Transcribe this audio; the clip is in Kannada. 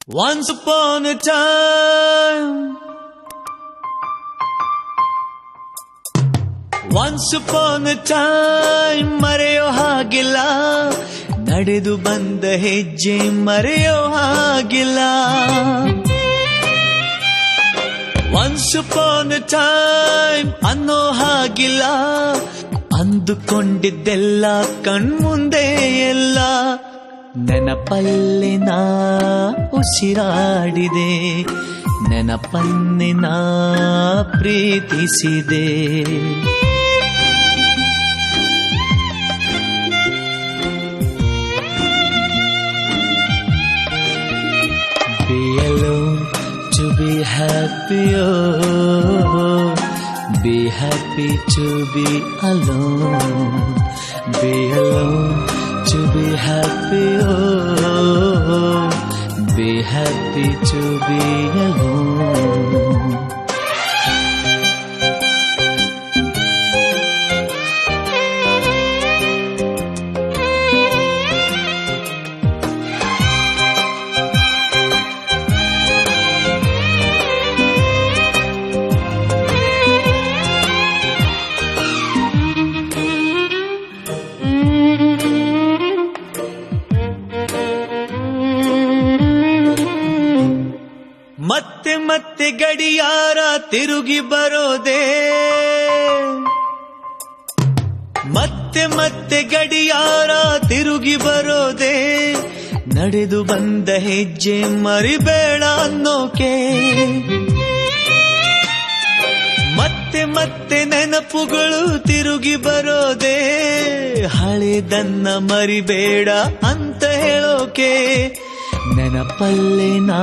Once upon a time, once upon a time ಮರೆಯೋ ಹಾಗಿಲ್ಲ, ನಡೆದು ಬಂದ ಹೆಜ್ಜೆ ಮರೆಯೋ ಹಾಗಿಲ್ಲ. Once upon a time ಅನ್ನೋ ಹಾಗಿಲ್ಲ, ಅಂದುಕೊಂಡಿದ್ದೆಲ್ಲ ಕಣ್ಮುಂದೆ ಎಲ್ಲ ನೆನಪಲ್ಲಿ ನಾ ಉಸಿರಾಡಿದೆ, ನೆನಪನ್ನೇ ನಾ ಪ್ರೀತಿಸಿದೆ. Be alone to be happy, oh, be happy to be alone. Be alone to be happy, oh, be happy to be alone. ಮತ್ತೆ ಮತ್ತೆ ಗಡಿಯಾರ ತಿರುಗಿ ಬರೋದೇ, ಮತ್ತೆ ಮತ್ತೆ ಗಡಿಯಾರ ತಿರುಗಿ ಬರೋದೇ, ನಡೆದು ಬಂದ ಹೆಜ್ಜೆ ಮರಿಬೇಡ ಅನ್ನೋಕೆ. ಮತ್ತೆ ಮತ್ತೆ ನೆನಪುಗಳು ತಿರುಗಿ ಬರೋದೇ, ಹಳೆದನ್ನ ಮರಿಬೇಡ ಅಂತ ಹೇಳೋಕೆ. ನೆನಪಲ್ಲೇ ನಾ